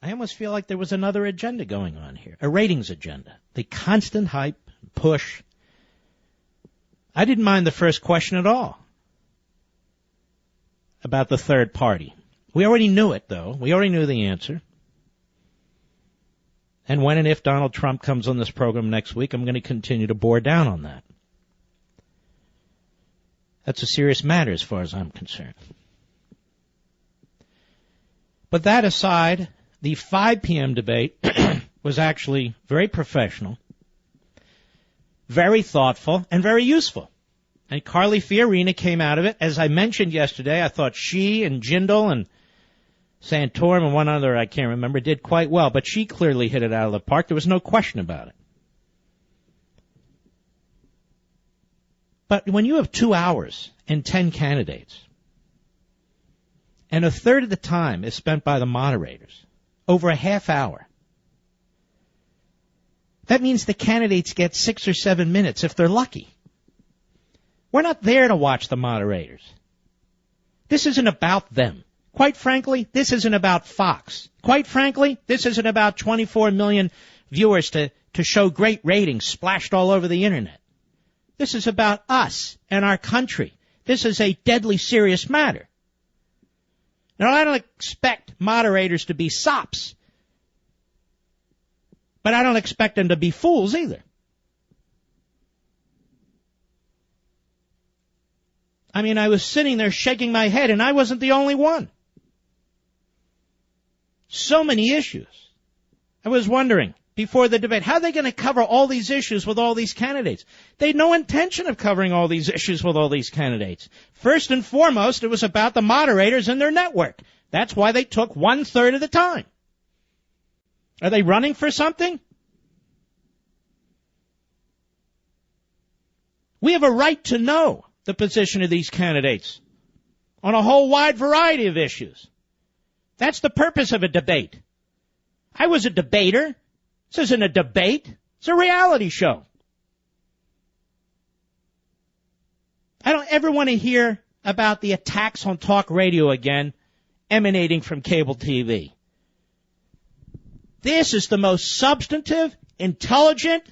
I almost feel like there was another agenda going on here, a ratings agenda. The constant hype, push. I didn't mind the first question at all about the third party. We already knew it, though. We already knew the answer. And when and if Donald Trump comes on this program next week, I'm going to continue to bore down on that. That's a serious matter as far as I'm concerned. But that aside, the 5 p.m. debate was actually very professional, very thoughtful, and very useful. And Carly Fiorina came out of it. As I mentioned yesterday, I thought she and Jindal and Santorum and one other I can't remember did quite well, but she clearly hit it out of the park. There was no question about it. But when you have 2 hours and 10 candidates, and a third of the time is spent by the moderators, over a half hour, that means the candidates get 6 or 7 minutes if they're lucky. We're not there to watch the moderators. This isn't about them. Quite frankly, this isn't about Fox. Quite frankly, this isn't about 24 million viewers to show great ratings splashed all over the internet. This is about us and our country. This is a deadly serious matter. Now, I don't expect moderators to be sops, but I don't expect them to be fools either. I mean, I was sitting there shaking my head, and I wasn't the only one. So many issues. I was wondering, before the debate, how are they going to cover all these issues with all these candidates? They had no intention of covering all these issues with all these candidates. First and foremost, it was about the moderators and their network. That's why they took 1/3 of the time. Are they running for something? We have a right to know the position of these candidates on a whole wide variety of issues. That's the purpose of a debate. I was a debater. This isn't a debate. It's a reality show. I don't ever want to hear about the attacks on talk radio again emanating from cable TV. This is the most substantive, intelligent,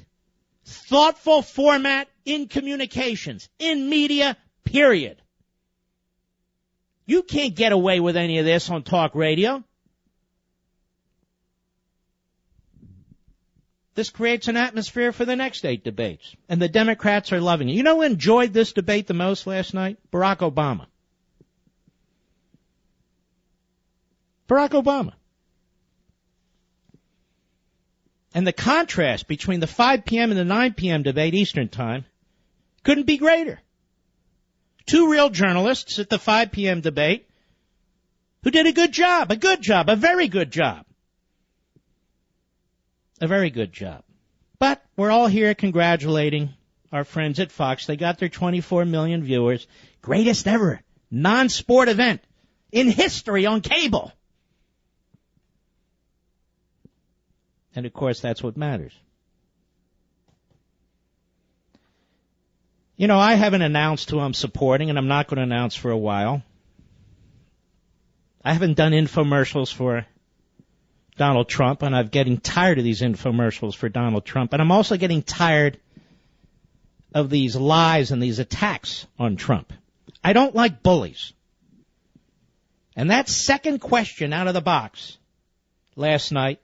thoughtful format in communications, in media, period. You can't get away with any of this on talk radio. This creates an atmosphere for the next 8 debates, and the Democrats are loving it. You know who enjoyed this debate the most last night? Barack Obama. Barack Obama. And the contrast between the 5 p.m. and the 9 p.m. debate Eastern Time couldn't be greater. 2 real journalists at the 5 p.m. debate who did a very good job. A very good job. But we're all here congratulating our friends at Fox. They got their 24 million viewers. Greatest ever non-sport event in history on cable. And, of course, that's what matters. You know, I haven't announced who I'm supporting, and I'm not going to announce for a while. I haven't done infomercials for Donald Trump, and I'm getting tired of these infomercials for Donald Trump. And I'm also getting tired of these lies and these attacks on Trump. I don't like bullies. And that second question out of the box last night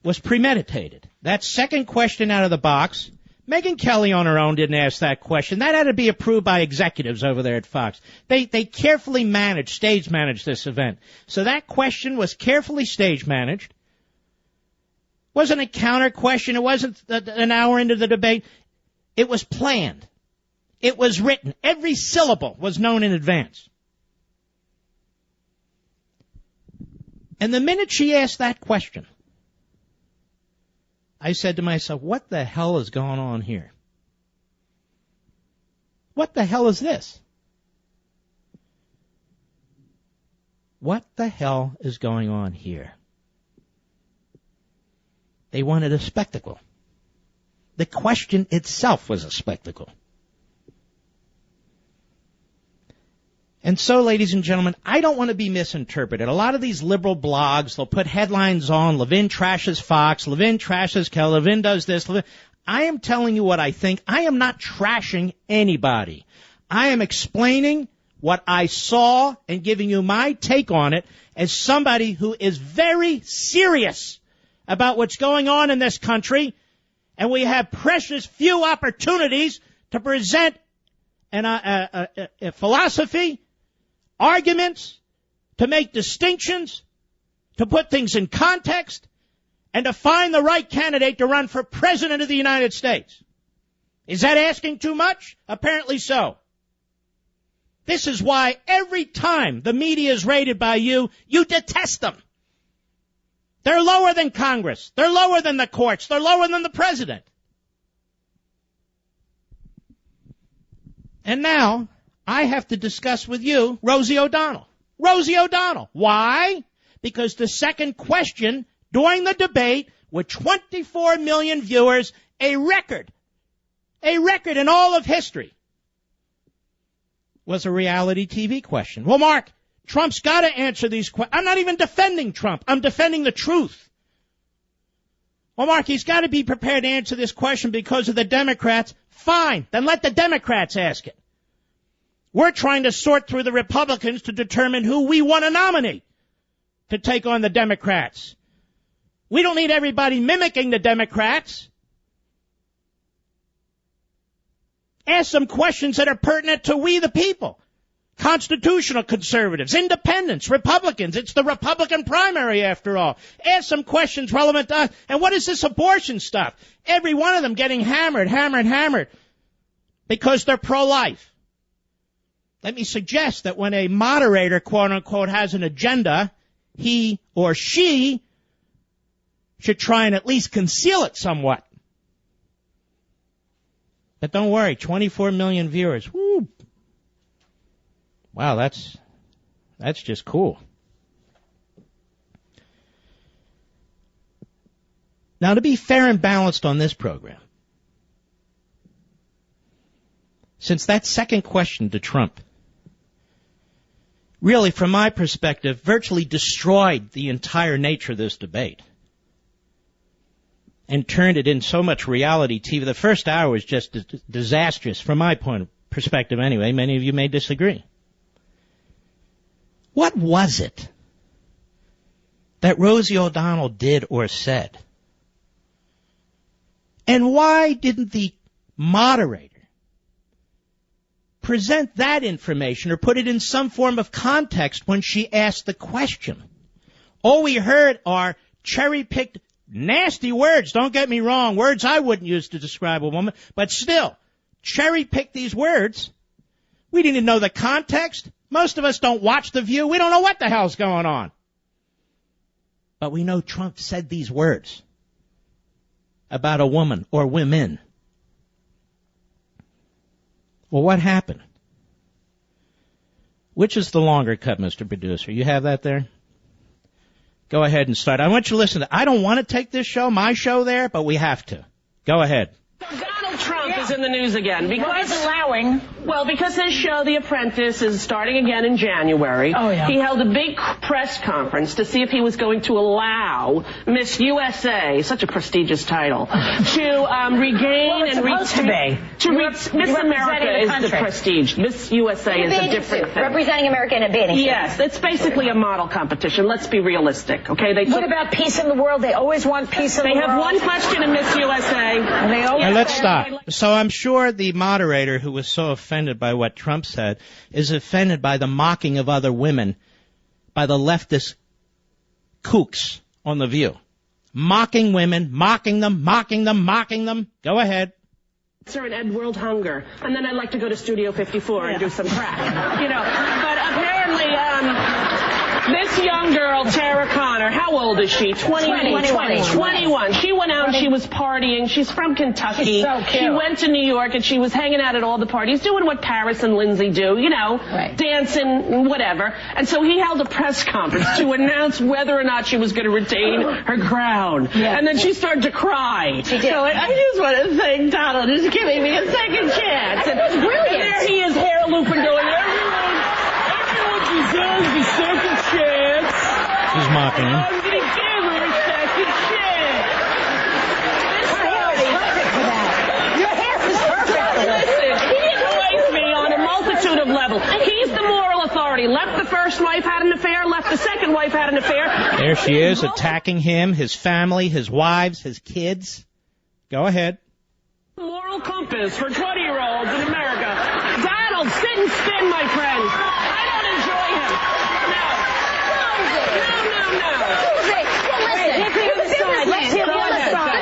was premeditated. That second question out of the box, Megyn Kelly on her own didn't ask that question. That had to be approved by executives over there at Fox. They carefully stage managed this event. So that question was carefully stage managed. Wasn't a counter question. It wasn't an hour into the debate. It was planned. It was written. Every syllable was known in advance. And the minute she asked that question, I said to myself, what the hell is going on here? What the hell is this? What the hell is going on here? They wanted a spectacle. The question itself was a spectacle. And so, ladies and gentlemen, I don't want to be misinterpreted. A lot of these liberal blogs, they'll put headlines on, Levin trashes Fox, Levin trashes Kelly, Levin does this. I am telling you what I think. I am not trashing anybody. I am explaining what I saw and giving you my take on it as somebody who is very serious about what's going on in this country, and we have precious few opportunities to present a philosophy, arguments, to make distinctions, to put things in context, and to find the right candidate to run for President of the United States. Is that asking too much? Apparently so. This is why every time the media is rated by you, you detest them. They're lower than Congress. They're lower than the courts. They're lower than the president. And now I have to discuss with you Rosie O'Donnell. Rosie O'Donnell. Why? Because the second question during the debate with 24 million viewers, a record in all of history, was a reality TV question. Well, Mark, Trump's got to answer these questions. I'm not even defending Trump. I'm defending the truth. Well, Mark, he's got to be prepared to answer this question because of the Democrats. Fine. Then let the Democrats ask it. We're trying to sort through the Republicans to determine who we want to nominate to take on the Democrats. We don't need everybody mimicking the Democrats. Ask some questions that are pertinent to we the people. Constitutional conservatives, independents, Republicans. It's the Republican primary after all. Ask some questions relevant to us. And what is this abortion stuff? Every one of them getting hammered because they're pro-life. Let me suggest that when a moderator, quote unquote, has an agenda, he or she should try and at least conceal it somewhat. But don't worry, 24 million viewers. Woo. Wow, that's just cool. Now, to be fair and balanced on this program, since that second question to Trump really, from my perspective, virtually destroyed the entire nature of this debate and turned it in so much reality TV. The first hour was just disastrous from my point of perspective anyway. Many of you may disagree. What was it that Rosie O'Donnell did or said? And why didn't the moderator present that information or put it in some form of context when she asked the question? All we heard are cherry-picked nasty words, don't get me wrong, words I wouldn't use to describe a woman, but still, cherry-pick these words. We didn't know the context. Most of us don't watch The View. We don't know what the hell's going on. But we know Trump said these words about a woman or women. Well, what happened? Which is the longer cut, Mr. Producer? You have that there? Go ahead and start. I want you to listen to. I don't want to take this show, my show there, but we have to. Go ahead. Donald Trump is in the news again because because his show, The Apprentice, is starting again in January. Oh, yeah. He held a big press conference to see if he was going to allow Miss USA, such a prestigious title, to regain and retain. Miss America is the prestige. Miss USA is a different thing. Representing America in a bathing suit. Yes, it's basically a model competition. Let's be realistic, okay? What about peace in the world? They always want peace in the world. They have one question in Miss USA. And they always let's stop. So I'm sure the moderator who was so offended by what Trump said is offended by the mocking of other women by the leftist kooks on The View. Mocking women, mocking them. Go ahead. And end world hunger. And then I'd like to go to Studio 54 and do some crack. But apparently, this young girl, Tara Connor, how old is she? 21. She went out and she was partying. She's from Kentucky. She's so cute. She went to New York and she was hanging out at all the parties, doing what Paris and Lindsay do, dancing, whatever. And so he held a press conference to announce whether or not she was going to retain her crown. Yeah. And then she started to cry. She did. So I just want to thank Donald is giving me a second chance. And there he is, hair looping, going, everyone deserves a second chance. She's mocking him. I'm going to give her a second chance. Your hair is perfect for that. Listen, he annoys me on a multitude of levels. He's the moral authority. Left the first wife, had an affair. Left the second wife, had an affair. There she is, attacking him, his family, his wives, his kids. Go ahead. Moral compass for 20-year-olds in America. Donald, sit and spin, my friend. I don't enjoy him. No.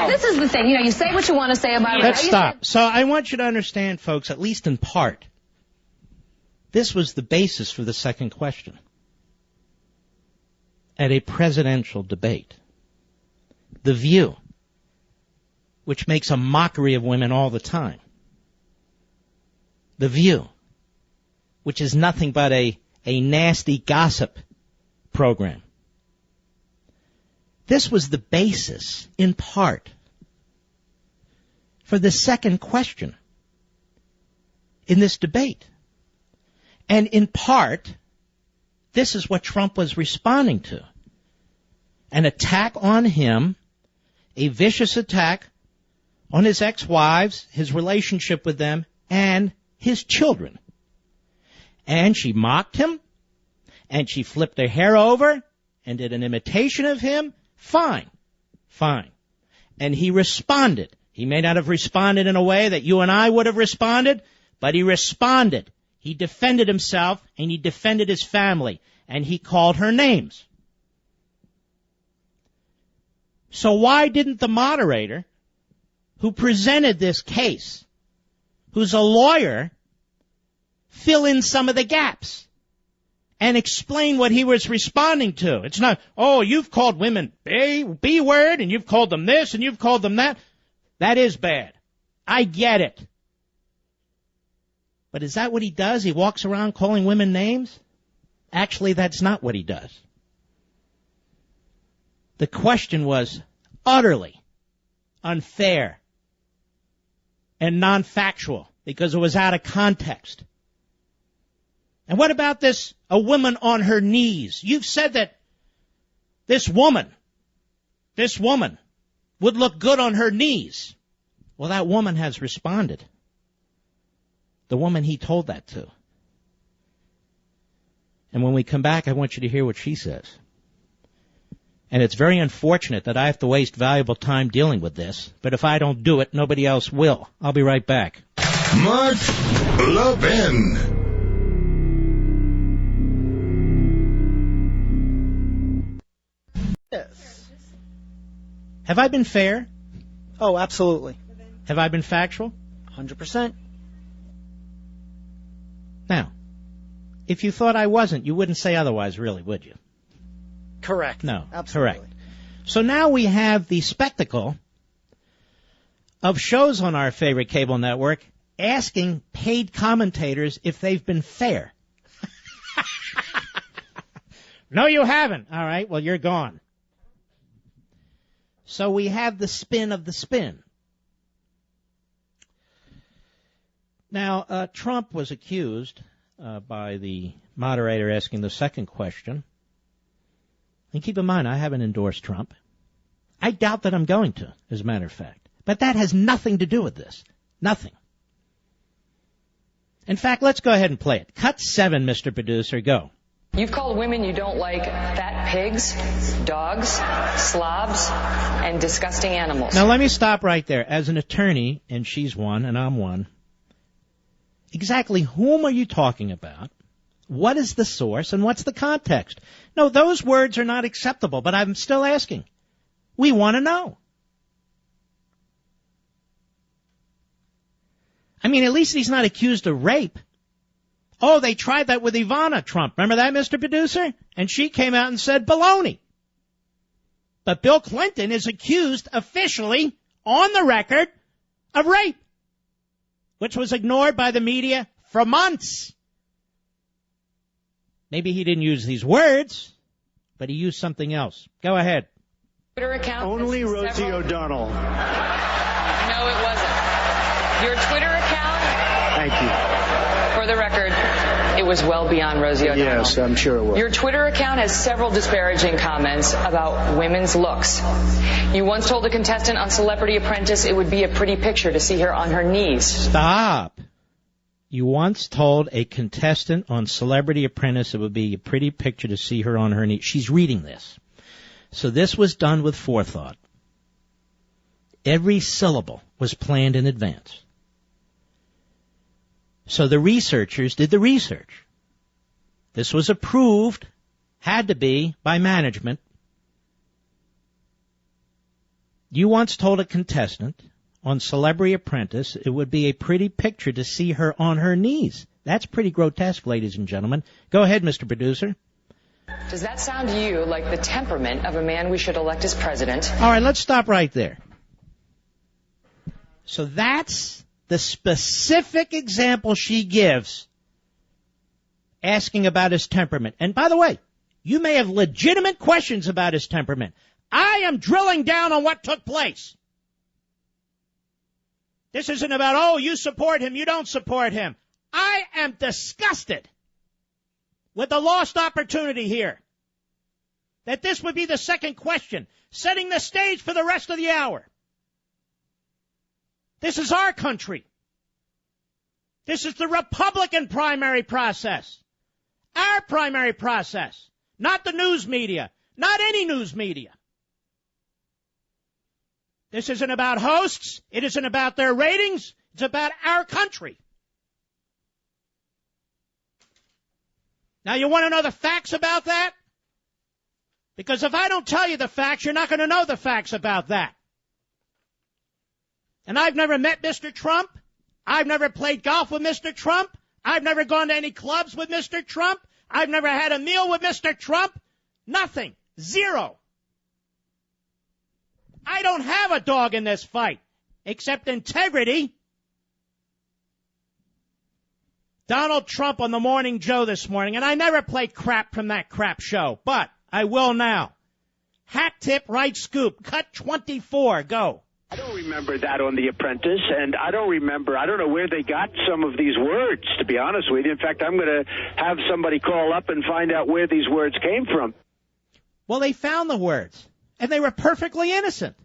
This is the thing. You know, you say what you want to say about it. Let's stop. So I want you to understand, folks, at least in part, this was the basis for the second question at a presidential debate. The View, which makes a mockery of women all the time. The View, which is nothing but a nasty gossip program. This was the basis, in part, for the second question in this debate. And in part, this is what Trump was responding to. An attack on him, a vicious attack on his ex-wives, his relationship with them, and his children. And she mocked him, and she flipped her hair over, and did an imitation of him. Fine. And he responded. He may not have responded in a way that you and I would have responded, but he responded. He defended himself, and he defended his family, and he called her names. So why didn't the moderator who presented this case, who's a lawyer, fill in some of the gaps and explain what he was responding to? It's not, oh, you've called women B word, and you've called them this, and you've called them that. That is bad. I get it. But is that what he does? He walks around calling women names? Actually, that's not what he does. The question was utterly unfair and non-factual because it was out of context. And what about this, a woman on her knees? You've said that this woman would look good on her knees. Well, that woman has responded. The woman he told that to. And when we come back, I want you to hear what she says. And it's very unfortunate that I have to waste valuable time dealing with this, but if I don't do it, nobody else will. I'll be right back. Mark Levin. Yes. Have I been fair? Oh, absolutely. Have I been factual? 100%. Now, if you thought I wasn't, you wouldn't say otherwise, really, would you? Correct. No, absolutely. Correct. So now we have the spectacle of shows on our favorite cable network asking paid commentators if they've been fair. No, you haven't. All right, well, you're gone. So we have the spin of the spin. Now, Trump was accused by the moderator asking the second question. And keep in mind, I haven't endorsed Trump. I doubt that I'm going to, as a matter of fact. But that has nothing to do with this. Nothing. In fact, let's go ahead and play it. Cut 7, Mr. Producer. Go. You've called women you don't like fat pigs, dogs, slobs, and disgusting animals. Now, let me stop right there. As an attorney, and she's one and I'm one, exactly whom are you talking about? What is the source and what's the context? No, those words are not acceptable, but I'm still asking. We want to know. I mean, at least he's not accused of rape. Oh, they tried that with Ivana Trump. Remember that, Mr. Producer? And she came out and said baloney. But Bill Clinton is accused officially, on the record, of rape, which was ignored by the media for months. Maybe he didn't use these words, but he used something else. Go ahead. Twitter account. Only Rosie O'Donnell. No, it wasn't. Your Twitter account. Thank you. For for the record, it was well beyond Rosie O'Donnell. Yes, I'm sure it was. Your Twitter account has several disparaging comments about women's looks. You once told a contestant on Celebrity Apprentice it would be a pretty picture to see her on her knees. Stop. You once told a contestant on Celebrity Apprentice it would be a pretty picture to see her on her knees. She's reading this. So this was done with forethought. Every syllable was planned in advance. So the researchers did the research. This was approved, had to be, by management. You once told a contestant on Celebrity Apprentice it would be a pretty picture to see her on her knees. That's pretty grotesque, ladies and gentlemen. Go ahead, Mr. Producer. Does that sound to you like the temperament of a man we should elect as president? All right, let's stop right there. So that's the specific example she gives, asking about his temperament. And by the way, you may have legitimate questions about his temperament. I am drilling down on what took place. This isn't about, oh, you support him, you don't support him. I am disgusted with the lost opportunity here. That this would be the second question, setting the stage for the rest of the hour. This is our country. This is the Republican primary process. Our primary process. Not the news media. Not any news media. This isn't about hosts. It isn't about their ratings. It's about our country. Now, you want to know the facts about that? Because if I don't tell you the facts, you're not going to know the facts about that. And I've never met Mr. Trump. I've never played golf with Mr. Trump. I've never gone to any clubs with Mr. Trump. I've never had a meal with Mr. Trump. Nothing. Zero. I don't have a dog in this fight, except integrity. Donald Trump on the Morning Joe this morning, and I never play crap from that crap show, but I will now. Hat tip, right scoop, cut 24, go. I don't remember that on The Apprentice, and I don't know where they got some of these words, to be honest with you. In fact, I'm going to have somebody call up and find out where these words came from. Well, they found the words, and they were perfectly innocent.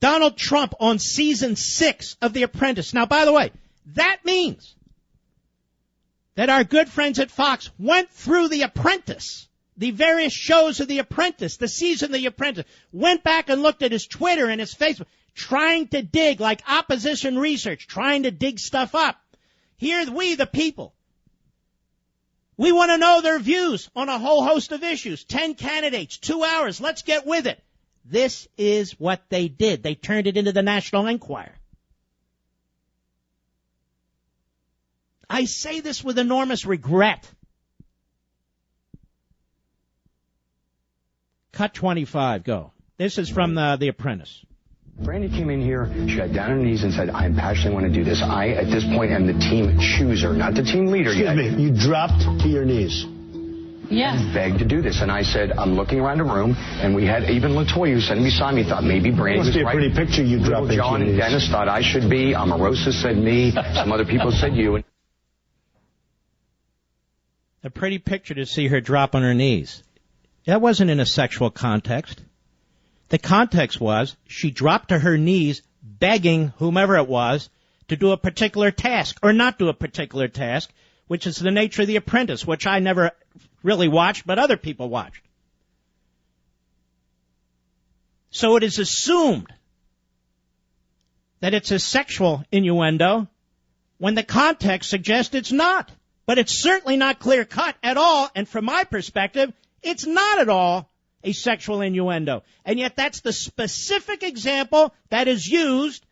Donald Trump on season 6 of The Apprentice. Now, by the way, that means that our good friends at Fox went through The Apprentice, the various shows of The Apprentice, the season of The Apprentice, went back and looked at his Twitter and his Facebook, trying to dig, like opposition research, trying to dig stuff up. Here, we, the people, we want to know their views on a whole host of issues. 10 candidates, 2 hours, let's get with it. This is what they did. They turned it into the National Enquirer. I say this with enormous regret. Cut 25, go. This is from The Apprentice. Brandy came in here, she got down on her knees and said, I passionately want to do this. I, at this point, am the team chooser, not the team leader yet. Excuse me, you dropped to your knees. Yeah. And begged to do this. And I said, I'm looking around the room, and we had even LaToya, who sitting beside me, thought maybe Brandy was right. Must be a pretty picture you dropped to your John knees. and Dennis thought I should be. Omarosa said me. Some other people said you. A pretty picture to see her drop on her knees. That wasn't in a sexual context. The context was she dropped to her knees begging whomever it was to do a particular task or not do a particular task, which is the nature of The Apprentice, which I never really watched, but other people watched. So it is assumed that it's a sexual innuendo when the context suggests it's not. But it's certainly not clear-cut at all, and from my perspective, it's not at all a sexual innuendo. And yet that's the specific example that is used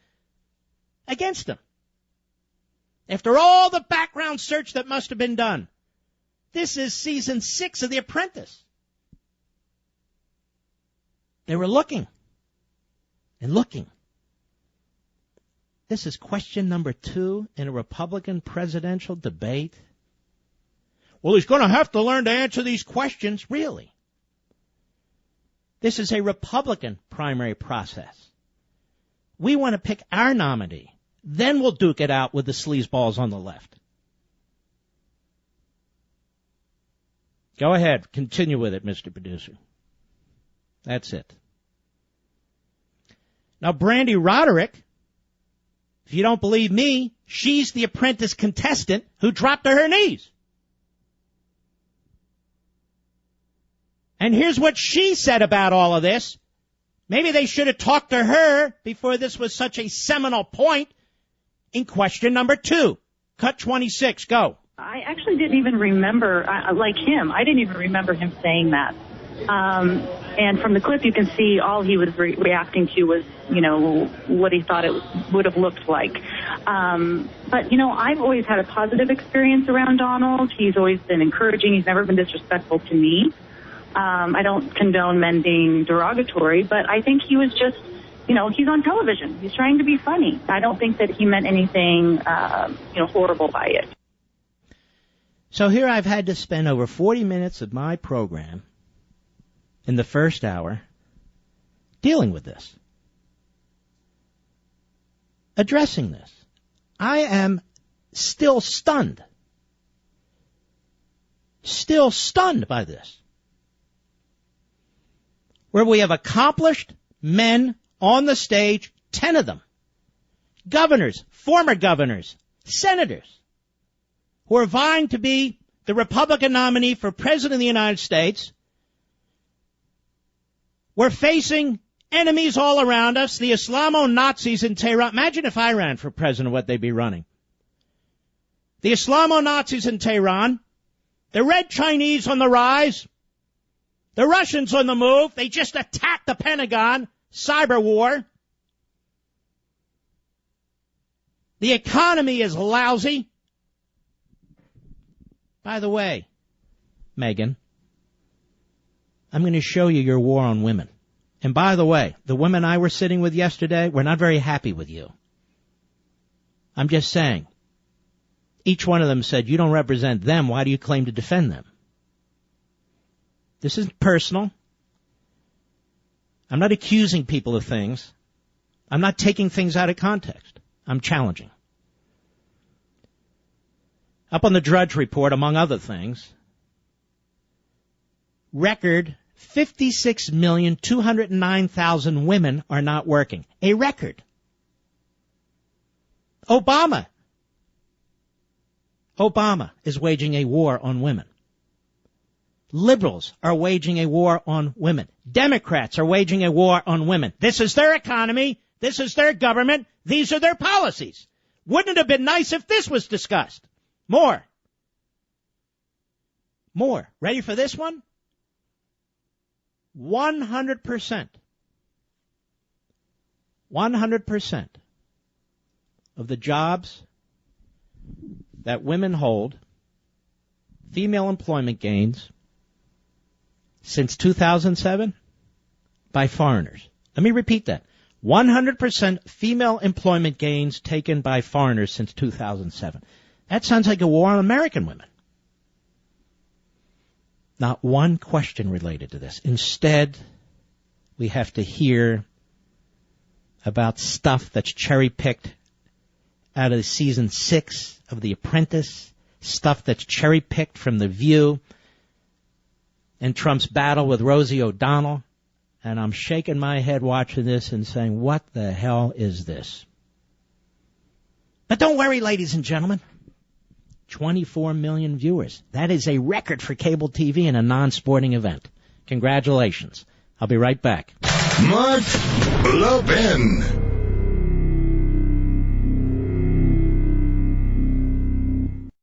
against him. After all the background search that must have been done, this is season 6 of The Apprentice. They were looking and looking. This is question number 2 in a Republican presidential debate. Well, he's going to have to learn to answer these questions. Really? This is a Republican primary process. We want to pick our nominee Then we'll duke it out with the sleazeballs on the left. Go ahead. Continue with it, Mr. Producer. That's it. Now, Brandy Roderick, if you don't believe me, she's the Apprentice contestant who dropped to her knees. And here's what she said about all of this. Maybe they should have talked to her before this was such a seminal point in question number 2. Cut 26. Go. I actually didn't even remember, like him, I didn't even remember him saying that. And from the clip, you can see all he was reacting to was, what he thought it would have looked like. But, I've always had a positive experience around Donald. He's always been encouraging. He's never been disrespectful to me. I don't condone men being derogatory, but I think he was just, he's on television. He's trying to be funny. I don't think that he meant anything, horrible by it. So here I've had to spend over 40 minutes of my program in the first hour dealing with this, addressing this. I am still stunned by this. Where we have accomplished men on the stage, 10 of them, governors, former governors, senators, who are vying to be the Republican nominee for President of the United States. We're facing enemies all around us, the Islamo-Nazis in Tehran. Imagine if I ran for president, what they'd be running. The Islamo-Nazis in Tehran, the Red Chinese on the rise, the Russians on the move. They just attacked the Pentagon, cyber war. The economy is lousy. By the way, Megyn, I'm going to show you your war on women. And by the way, the women I were sitting with yesterday were not very happy with you. I'm just saying. Each one of them said, you don't represent them. Why do you claim to defend them? This isn't personal. I'm not accusing people of things. I'm not taking things out of context. I'm challenging. Up on the Drudge Report, among other things, record 56,209,000 women are not working. A record. Obama is waging a war on women. Liberals are waging a war on women. Democrats are waging a war on women. This is their economy. This is their government. These are their policies. Wouldn't it have been nice if this was discussed? More. Ready for this one? 100% of the jobs that women hold, female employment gains, since 2007, by foreigners. Let me repeat that. 100% female employment gains taken by foreigners since 2007. That sounds like a war on American women. Not one question related to this. Instead, we have to hear about stuff that's cherry-picked out of season 6 of The Apprentice, stuff that's cherry-picked from The View and Trump's battle with Rosie O'Donnell. And I'm shaking my head watching this and saying, what the hell is this? But don't worry, ladies and gentlemen. 24 million viewers. That is a record for cable TV in a non-sporting event. Congratulations. I'll be right back. Mark Levin.